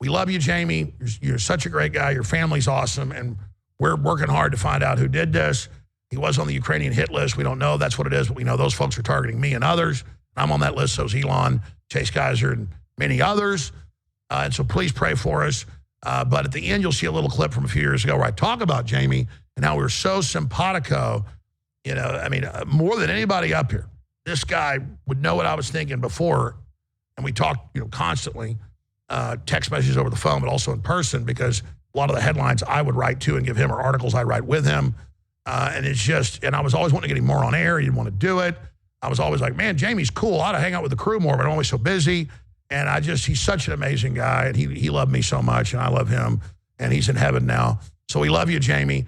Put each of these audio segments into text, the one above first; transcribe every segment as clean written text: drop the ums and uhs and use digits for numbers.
we love you, Jamie. You're such a great guy. Your family's awesome. And we're working hard to find out who did this. He was on the Ukrainian hit list. We don't know if that's what it is, but we know those folks are targeting me and others. I'm on that list, so is Elon, Chase Geiser, and many others. And so please pray for us. But at the end, you'll see a little clip from a few years ago where I talk about Jamie and how we were so simpatico. You know, I mean, more than anybody up here, this guy would know what I was thinking before. And we talked, constantly, text messages over the phone, but also in person, because a lot of the headlines I would write to and give him or articles I'd write with him. And it's just, and I was always wanting to get him more on air. He didn't want to do it. I was always like, man, Jamie's cool. I ought to hang out with the crew more, but I'm always so busy. And he's such an amazing guy. And he loved me so much, and I love him. And he's in heaven now. So we love you, Jamie.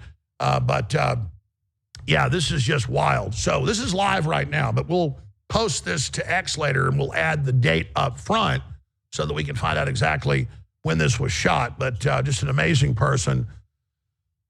Yeah, this is just wild. So this is live right now, but we'll post this to X later, and we'll add the date up front so that we can find out exactly when this was shot. But just an amazing person.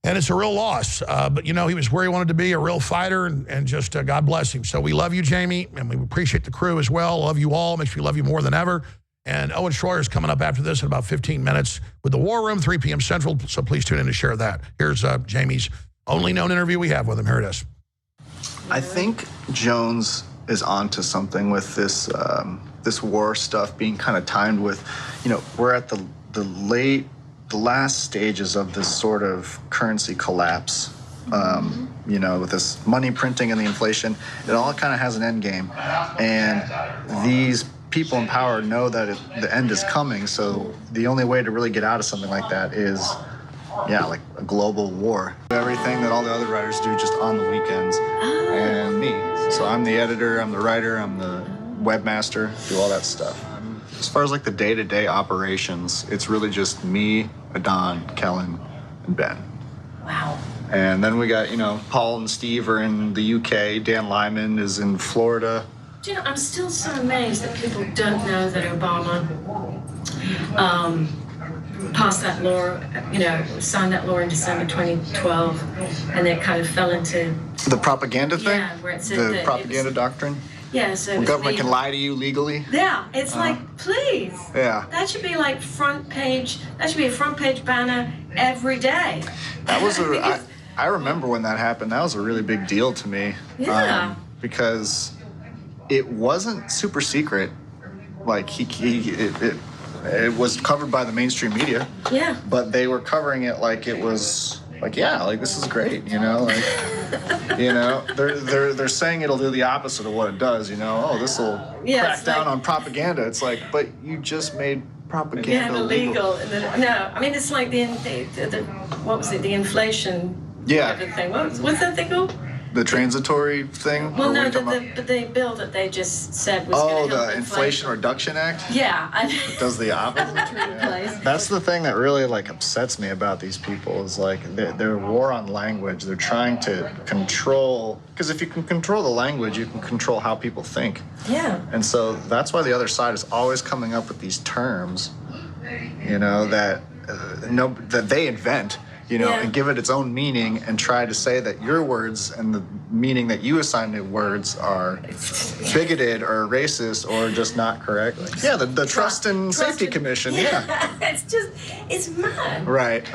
And it's a real loss. But, he was where he wanted to be, a real fighter, and just God bless him. So we love you, Jamie, and we appreciate the crew as well. Love you all. Makes me love you more than ever. And Owen Schroyer is coming up after this in about 15 minutes with The War Room, 3 p.m. Central. So please tune in to share that. Here's Jamie's only known interview we have with him. Here it is. I think Jones is onto something with this this war stuff being kind of timed with, we're at the last stages of this sort of currency collapse. With this money printing and the inflation, it all kind of has an end game, and these people in power know that the end is coming. So the only way to really get out of something like that is, like a global war. Everything that all the other writers do just on the weekends, and me. So I'm the editor, I'm the writer, I'm the webmaster, do all that stuff. As far as like the day-to-day operations, it's really just me, Adon, Kellen, and Ben. Wow. And then we got, Paul and Steve are in the UK, Dan Lyman is in Florida. I'm still so amazed that people don't know that Obama passed that law, signed that law in December 2012, and it kind of fell into... The propaganda thing? Yeah, where it said the propaganda doctrine? Yeah, so... The government can lie to you legally? Yeah, it's like, please. Yeah. That should be like that should be a front page banner every day. That was I remember when that happened. That was a really big deal to me. Yeah. Because it wasn't super secret. Like, it was covered by the mainstream media. Yeah. But they were covering it like it was, this is great, they're saying it'll do the opposite of what it does, this will crack down on propaganda. It's like, but you just made propaganda illegal. No, I mean, it's like the what was it, the inflation thing. What's that thing called? The transitory thing? Well, no, the bill that they just said was going to help the Inflation Reduction Act? Yeah. It does the opposite. That's the thing that really, upsets me about these people is, their war on language. They're trying to control... Because if you can control the language, you can control how people think. Yeah. And so that's why the other side is always coming up with these terms, that they invent. And give it its own meaning and try to say that your words and the meaning that you assign to words are bigoted or racist or just not correct. The Trust and Safety Commission, It's mad. Right.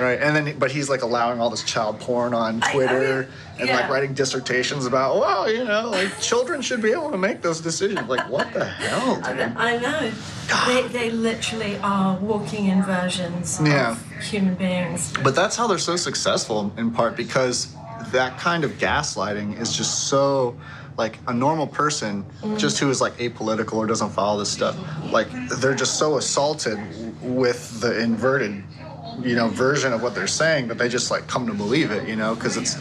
But he's allowing all this child porn on Twitter and writing dissertations about, children should be able to make those decisions. What the hell, dude? I know. They literally are walking inversions of human beings. But that's how they're so successful, in part because that kind of gaslighting is just so, a normal person, just who is apolitical or doesn't follow this stuff, they're just so assaulted with the inverted, version of what they're saying that they just come to believe it, because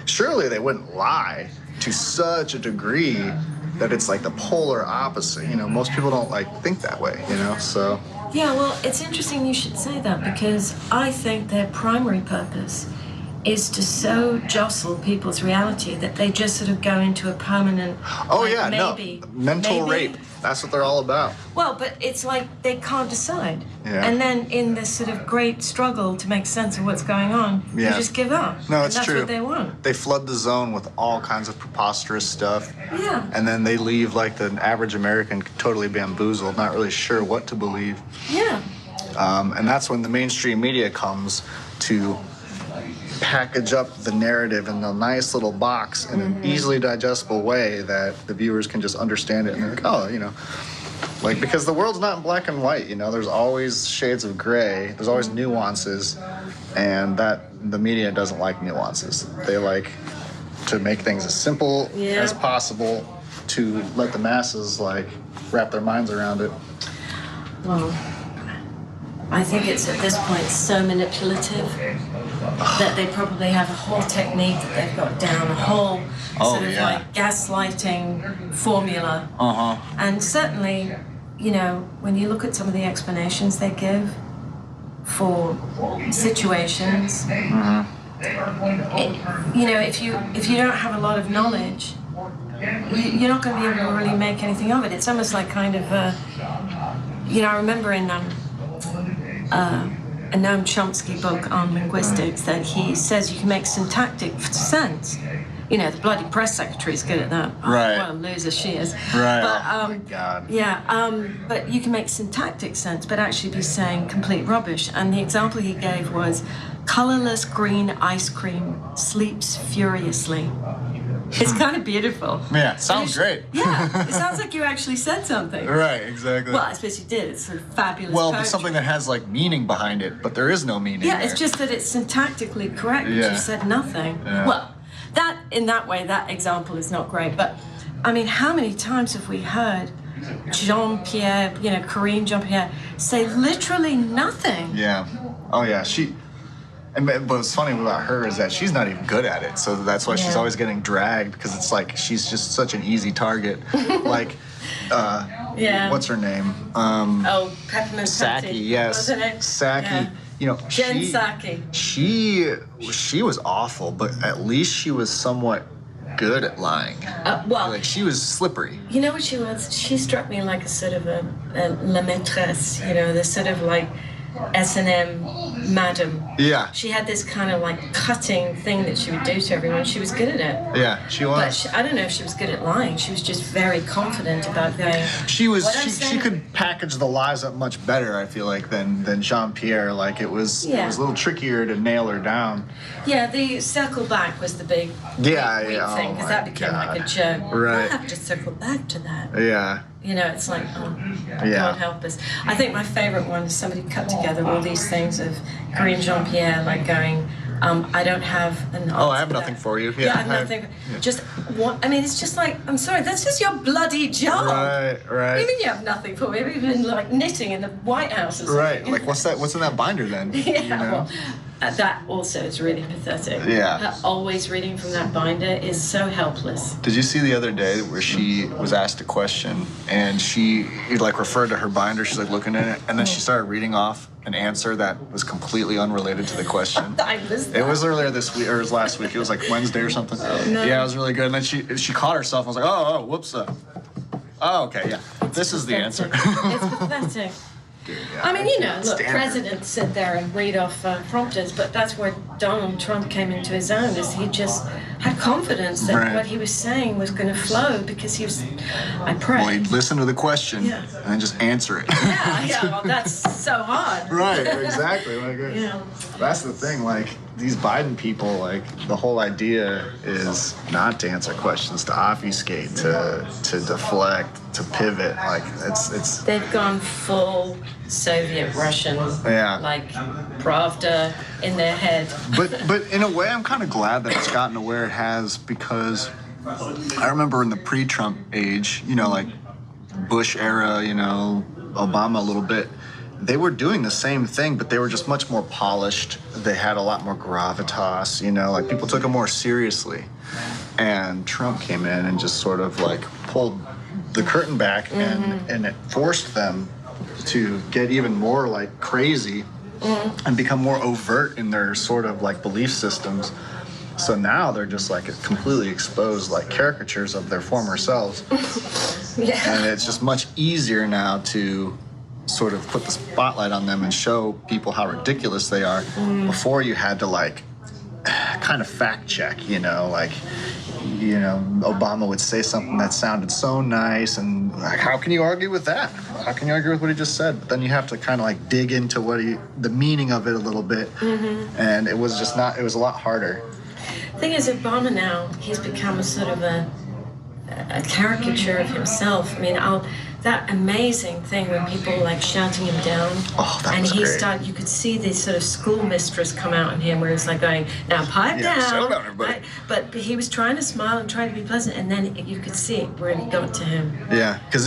surely they wouldn't lie to such a degree that it's the polar opposite. Most people don't think that way, so. Yeah, well, it's interesting you should say that because I think their primary purpose is to so jostle people's reality that they just sort of go into a permanent, mental rape. That's what they're all about. Well, but it's they can't decide. Yeah. And then in this sort of great struggle to make sense of what's going on, you just give up. No, it's true. That's what they want. They flood the zone with all kinds of preposterous stuff. Yeah. And then they leave the average American totally bamboozled, not really sure what to believe. Yeah. And that's when the mainstream media comes to package up the narrative in a nice little box in an easily digestible way that the viewers can just understand it and they're like, oh, you know, like, because the world's not in black and white, you know, there's always shades of gray, there's always nuances, and that the media doesn't like nuances. They like to make things as simple as possible to let the masses like wrap their minds around it. Well, I think it's at this point so manipulative that they probably have a whole technique that they've got down, a whole sort of like gaslighting formula. And certainly, you know, when you look at some of the explanations they give for situations, you know, if you don't have a lot of knowledge, you're not going to be able to really make anything of it. It's almost like kind of, you know, I remember in a Noam Chomsky book on linguistics that he says you can make syntactic sense. You know, the bloody press secretary is good at that. Right. What a loser she is. Right. But, oh my God. Yeah, but you can make syntactic sense, but actually be saying complete rubbish. And the example he gave was, colorless green ice cream sleeps furiously. It's kind of beautiful. Yeah, sounds great. Yeah, it sounds like you actually said something. Right, exactly. Well, I suppose you did. It's sort of fabulous Well, poetry. but something that has like meaning behind it, but there is no meaning. Yeah, there. it's just that it's syntactically correct, but Yeah. you said nothing. Yeah. Well, that, in that way, that example is not great. But, I mean, how many times have we heard Jean-Pierre, you know, Corinne Jean-Pierre, say literally nothing? Yeah. Oh yeah, but what's funny about her is that she's not even good at it. So that's why she's Yeah. always getting dragged, because it's like she's just such an easy target. Like, Yeah. what's her name? Oh, Peppermint Saki, Patty, yes. wasn't it? Saki. Yeah. You know, Jen Psaki. she was awful, but at least she was somewhat good at lying. Well, Like, she was slippery. you know what she was? She struck me like a sort of a la maîtresse, you know, the sort of like S&M madam. Yeah. She had this kind of like cutting thing that she would do to everyone. She was good at it. Yeah, she But was. I don't know if she was good at lying. She was just very confident about going. She was. What I'm She saying- could package the lies up much better. I feel like than Jean-Pierre. Like it was. Yeah. It was a little trickier to nail her down. Yeah, the circle back was the big Yeah, weak yeah, thing, oh because my that became like a God. joke. Right. I have to circle back to that. Yeah. You know, it's like, oh, Yeah. God help us. I think my favorite one is somebody cut together all these things of Corinne Jean-Pierre, like going, I don't have an answer. Oh, I have nothing for you. Yeah, I have nothing. Just what? I mean, it's just like, I'm sorry, that's just your bloody job. Right. What do you mean you have nothing for me? You've been like knitting in the White House or something. Right. Like what's that? What's in that binder then? Yeah, You know? well, that also is really pathetic. Yeah. Her always reading from that binder is so helpless. Did you see the other day where she was asked a question and she like referred to her binder? She's like looking at it, and then she started reading off an answer that was completely unrelated to the question. I missed that. It was earlier this week, or it was last week. It was like Wednesday or something. no. Yeah, it was really good. And then she caught herself. I was like, oh, whoops. Oh, okay, yeah. This is the answer. It's pathetic. I mean, you know, look, Standard. presidents sit there and read off prompters, but that's where Donald Trump came into his own, is he just had confidence that Right. what he was saying was going to flow because he was, I pray. Well, you'd listen to the question Yeah. and then just answer it. Yeah, well, that's so hard. Right, exactly. Like, Yeah. that's the thing. Like these Biden people, like the whole idea is not to answer questions, to obfuscate, to deflect, to pivot. Like it's They've gone full Soviet Russian, Yeah. like Pravda in their head. but in a way, I'm kind of glad that it's gotten to where it has, because I remember in the pre-Trump age, you know, like Bush era, you know, Obama a little bit, they were doing the same thing, but they were just much more polished. They had a lot more gravitas, you know, like people took it more seriously. And Trump came in and just sort of like pulled the curtain back, and it forced them to get even more like crazy and become more overt in their sort of like belief systems. So now they're just like completely exposed, like caricatures of their former selves. Yeah. And it's just much easier now to sort of put the spotlight on them and show people how ridiculous they are. Before you had to like kind of fact check, you know, like you know, Obama would say something that sounded so nice, and like, how can you argue with that? How can you argue with what he just said? But then you have to kind of like dig into the meaning of it a little bit, and it was just not. It was a lot harder. The thing is, Obama now, he's become a sort of a caricature of himself. I mean, that amazing thing when people were like shouting him down. Oh, that and was he great. started, you could see this sort of schoolmistress come out in him where it's like going, now pipe down. Settle down, everybody. Right? But he was trying to smile and trying to be pleasant, and then you could see it where it got to him. Yeah, because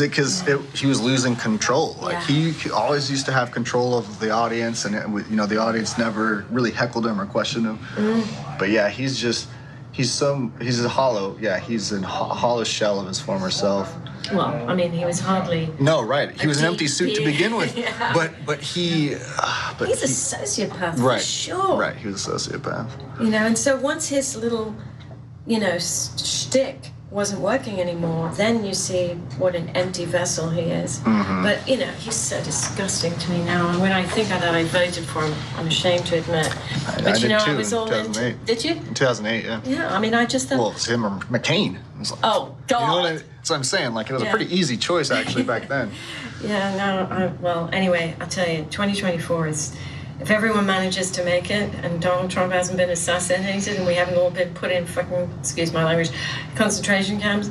he was losing control. Like he always used to have control of the audience, and you know, the audience never really heckled him or questioned him. But yeah, he's a hollow. Yeah, he's a hollow shell of his former self. Well, I mean, he was hardly. No, right. He was an empty suit to begin with. Yeah. But he's a sociopath, right, for sure. Right, he was a sociopath. You know, and so once his little, you know, shtick wasn't working anymore, then you see what an empty vessel he is. But, you know, he's so disgusting to me now. And when I think of that, I voted for him. I'm ashamed to admit. But, I you did know, too, I was in all 2008. into. Did you? In 2008, yeah. Yeah, I mean, I just thought. Well, it's him or McCain. It was like, Oh, God. You know that's what I'm saying. Like, it was a pretty easy choice, actually, back then. Yeah, no, well, anyway, I'll tell you, 2024 is, if everyone manages to make it and Donald Trump hasn't been assassinated and we haven't all been put in fucking, excuse my language, concentration camps,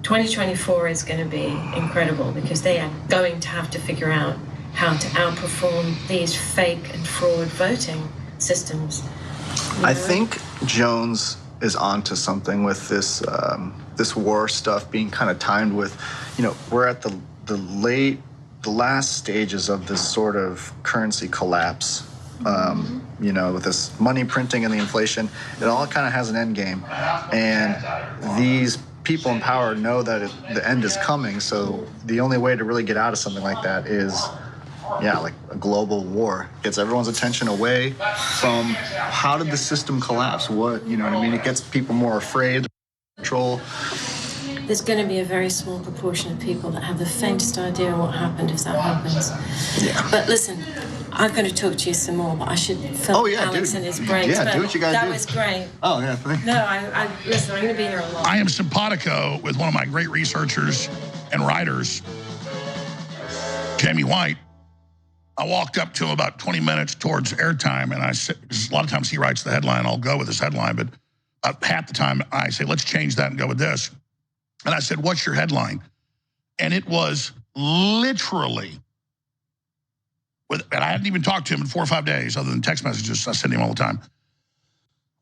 2024 is going to be incredible because they are going to have to figure out how to outperform these fake and fraud voting systems. I think Jones is onto something with this this war stuff being kind of timed with, you know, we're at the last stages of this sort of currency collapse. You know, with this money printing and the inflation, it all kind of has an end game, and these people in power know that the end is coming. So the only way to really get out of something like that is, yeah, like a global war. Gets everyone's attention away from how did the system collapse? What, you know what I mean? It gets people more afraid, control. There's going to be a very small proportion of people that have the faintest idea what happened if that happens. Yeah. But listen, I'm going to talk to you some more, but I should fill Alex in his brains. Yeah, but do what you got to do. That was great. Oh, yeah, thank you. No, listen, I'm going to be here a lot. I am simpatico with one of my great researchers and writers, Jamie White. I walked up to him about 20 minutes towards airtime, and I said, a lot of times he writes the headline, I'll go with this headline, but half the time I say, let's change that and go with this. And I said, what's your headline? And it was literally, and I hadn't even talked to him in 4 or 5 days other than text messages I send him all the time,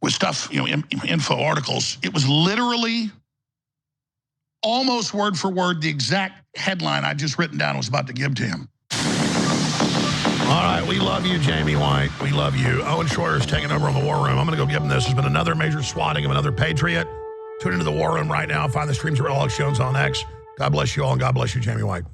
with stuff, you know, info articles. It was literally almost word for word the exact headline I just written down and was about to give to him. All right, we love you, Jamie White. We love you. Owen Schroyer's taking over on the War Room. I'm going to go give him this. There's been another major swatting of another patriot. Tune into the War Room right now. Find the streams of Alex Jones on X. God bless you all, and God bless you, Jamie White.